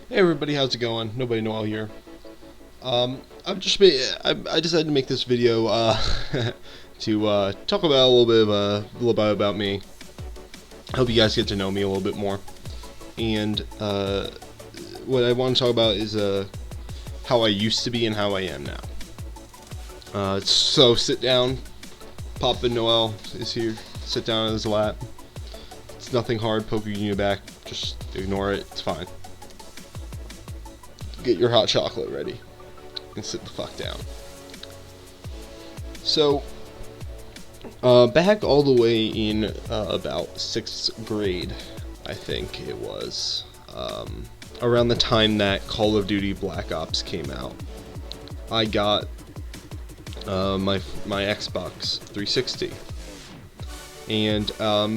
Hey everybody, how's it going? Nobody Noel here. I decided to make this video to talk about a little bit about me. I hope you guys get to know me a little bit more. And what I want to talk about is how I used to be and how I am now. So sit down. Papa Noel is here. Sit down on his lap. It's nothing hard poking you in your back. Just ignore it. It's fine. Get your hot chocolate ready and sit the fuck down. So, back all the way in about 6th grade, I think it was, around the time that Call of Duty Black Ops came out, I got my Xbox 360. And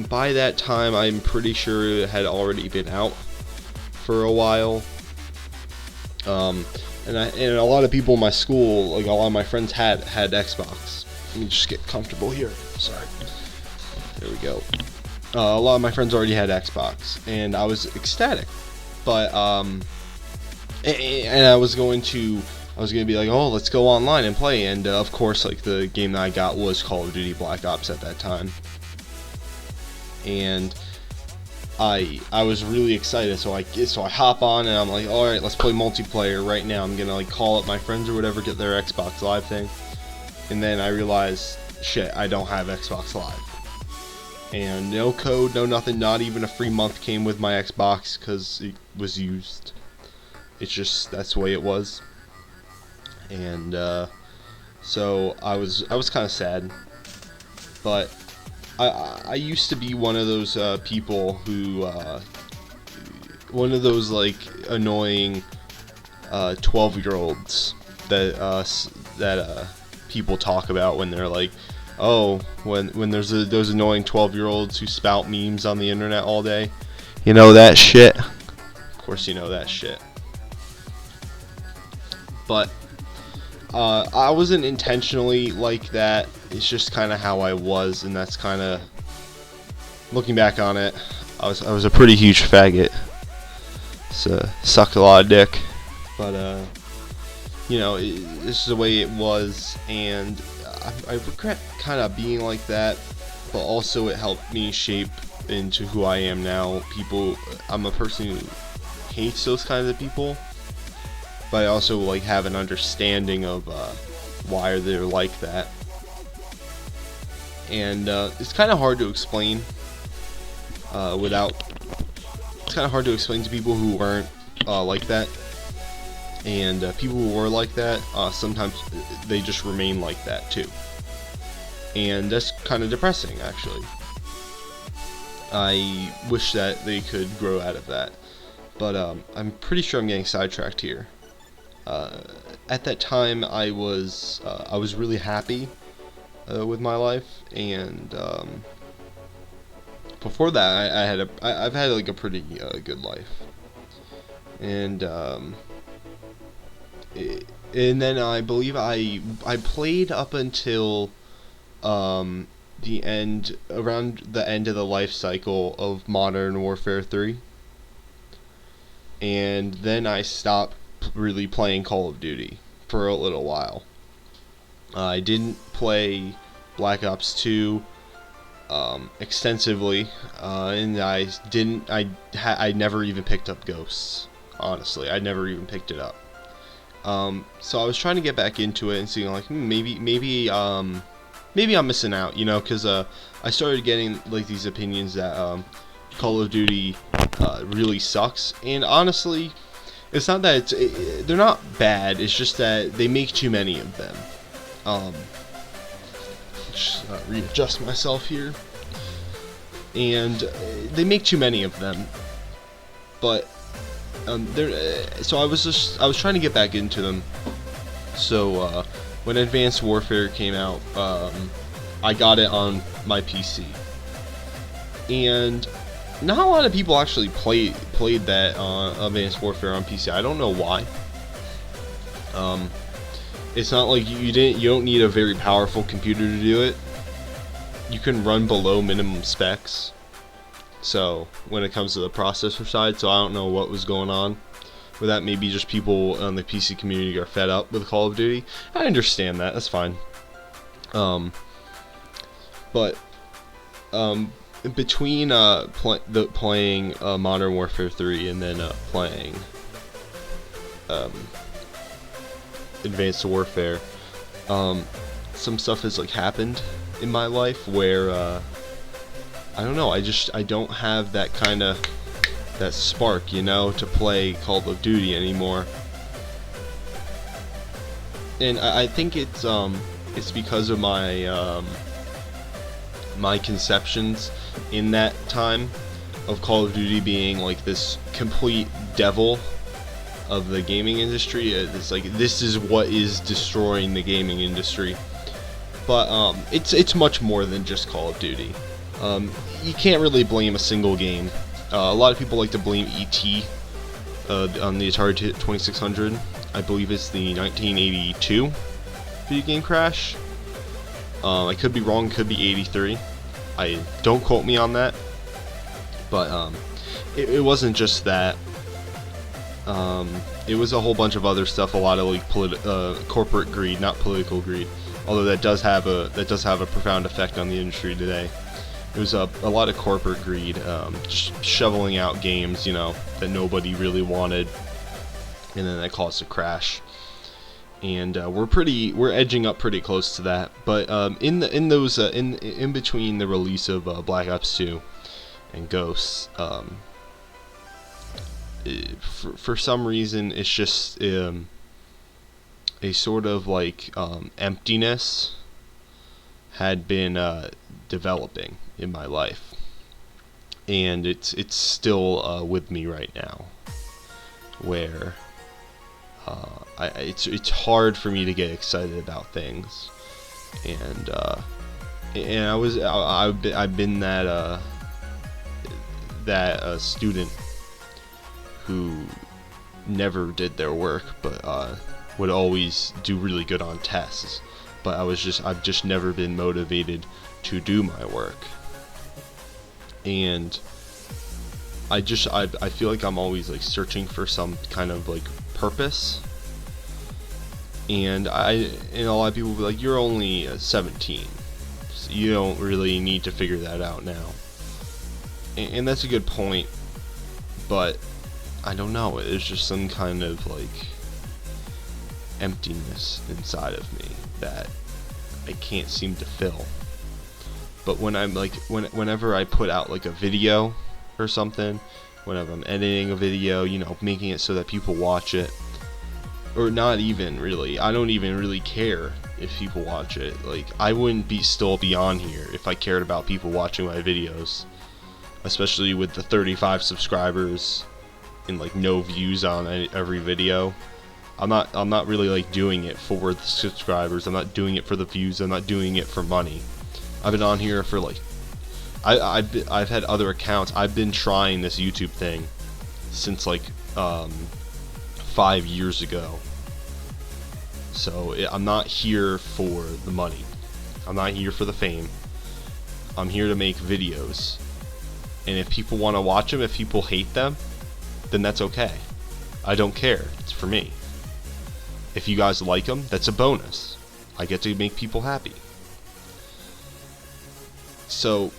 by that time, I'm pretty sure it had already been out for a while. And a lot of people in my school, like a lot of my friends had Xbox. Let me just get comfortable here. Sorry. There we go. A lot of my friends already had Xbox, and I was ecstatic. But and I was going to be like, oh, let's go online and play. And of course, like the game that I got was Call of Duty Black Ops at that time. And I was really excited, so I hop on and I'm like, all right, let's play multiplayer right now. I'm gonna like call up my friends or whatever, get their Xbox Live thing, and then I realized, shit, I don't have Xbox Live, and no code, no nothing, not even a free month came with my Xbox because it was used. It's just that's the way it was, and so I was kind of sad, but I used to be one of those people who, one of those like annoying 12-year-olds that people talk about when they're like, oh, when there's those annoying 12-year-olds who spout memes on the internet all day, you know that shit. Of course, you know that shit. But I wasn't intentionally like that. It's just kind of how I was, and that's kind of, looking back on it, I was a pretty huge faggot. So sucked a lot of dick, but this is the way it was, and I regret kind of being like that, but also it helped me shape into who I am now. I'm a person who hates those kinds of people, but I also like have an understanding of why they're like that. And it's kind of hard to explain it's kind of hard to explain to people who weren't like that, and people who were like that, sometimes they just remain like that too, and that's kind of depressing, actually. I wish that they could grow out of that, but I'm pretty sure I'm getting sidetracked here. At that time, I was really happy with my life, and before that, I've had like a pretty good life, and and then I believe I played up until the end, around the end of the life cycle of Modern Warfare 3, and then I stopped really playing Call of Duty for a little while. I didn't play Black Ops 2 extensively, and I never even picked up Ghosts. Honestly, I never even picked it up. So I was trying to get back into it and seeing like maybe I'm missing out, because I started getting like these opinions that Call of Duty really sucks, and honestly, it's not that they're not bad. It's just that they make too many of them. Just readjust myself here, and they make too many of them. But so I was trying to get back into them. So when Advanced Warfare came out, I got it on my PC, and not a lot of people actually played that Advanced Warfare on PC. I don't know why. It's not like you don't need a very powerful computer to do it. You can run below minimum specs. So when it comes to the processor side, so I don't know what was going on, or that maybe just people on the PC community are fed up with Call of Duty. I understand that. That's fine. But between playing Modern Warfare 3 and then playing Advanced Warfare, some stuff has like happened in my life where I don't know. I don't have that kind of that spark, you know, to play Call of Duty anymore. And I think it's because of my my conceptions in that time of Call of Duty being like this complete devil of the gaming industry. It's like, this is what is destroying the gaming industry. But it's much more than just Call of Duty. You can't really blame a single game. A lot of people like to blame E.T. On the Atari 2600. I believe it's the 1982 video game crash. I could be wrong, could be 83. Don't quote me on that. But it wasn't just that. It was a whole bunch of other stuff. A lot of like corporate greed, not political greed. Although that does have a profound effect on the industry today. It was a lot of corporate greed, just shoveling out games, you know, that nobody really wanted, and then that caused a crash. And we're edging up pretty close to that. But in between the release of Black Ops 2 and Ghosts, for some reason it's just a sort of like emptiness had been developing in my life, and it's still with me right now, where it's hard for me to get excited about things, and I've been that student who never did their work, but would always do really good on tests. But I've just never been motivated to do my work, and I feel like I'm always like searching for some kind of like purpose. And a lot of people will be like, you're only 17, so you don't really need to figure that out now. And that's a good point, but I don't know, there's just some kind of like emptiness inside of me that I can't seem to fill. But when I'm like, whenever I put out like a video or something, whenever I'm editing a video, you know, making it so that people watch it, or not even really, I don't even really care if people watch it. Like, I wouldn't still be on here if I cared about people watching my videos, especially with the 35 subscribers and like no views on every video. I'm not really like doing it for the subscribers. I'm not doing it for the views. I'm not doing it for money. I've been on here for like, I've had other accounts. I've been trying this YouTube thing since like 5 years ago. So I'm not here for the money. I'm not here for the fame. I'm here to make videos. And if people want to watch them, if people hate them, then that's okay. I don't care. It's for me. If you guys like them, that's a bonus. I get to make people happy. So,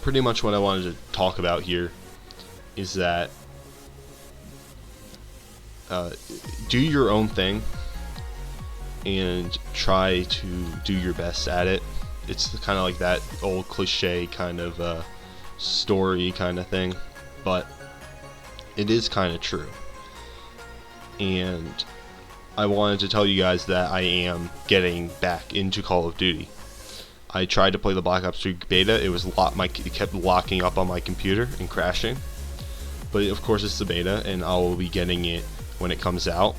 pretty much what I wanted to talk about here is that do your own thing and try to do your best at it. It's kind of like that old cliche kind of story kind of thing, but it is kind of true. And I wanted to tell you guys that I am getting back into Call of Duty. I tried to play the Black Ops 3 beta. It kept locking up on my computer and crashing. But of course it's the beta, and I will be getting it when it comes out.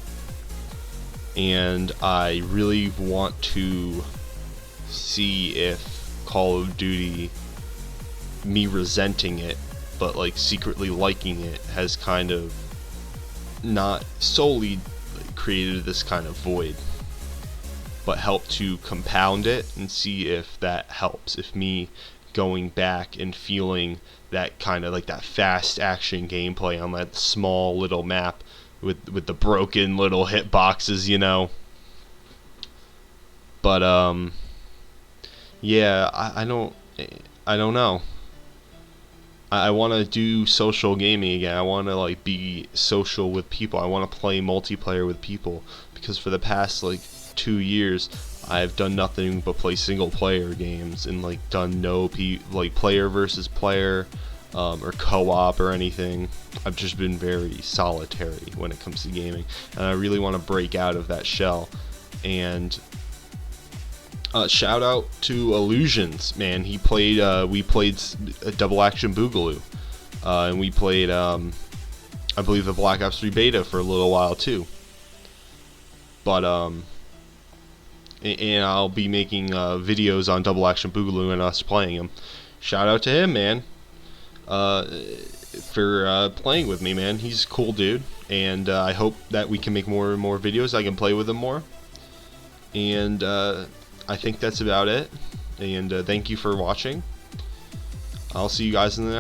And I really want to see if Call of Duty, me resenting it, but like secretly liking it, has kind of not solely created this kind of void, but helped to compound it, and see if that helps. If me going back and feeling that kind of like that fast action gameplay on that small little map with the broken little hitboxes, you know. But yeah, I don't know. I want to do social gaming again. I want to like be social with people. I want to play multiplayer with people, because for the past like 2 years I've done nothing but play single player games and like done no like player versus player or co-op or anything. I've just been very solitary when it comes to gaming, and I really want to break out of that shell. And shout out to Illusions, man. He played. We played a Double Action Boogaloo, and we played, I believe, the Black Ops 3 beta for a little while too. But and I'll be making videos on Double Action Boogaloo and us playing him. Shout out to him, man, for playing with me, man. He's a cool dude, and I hope that we can make more and more videos. I can play with him more, and I think that's about it. And thank you for watching. I'll see you guys in the next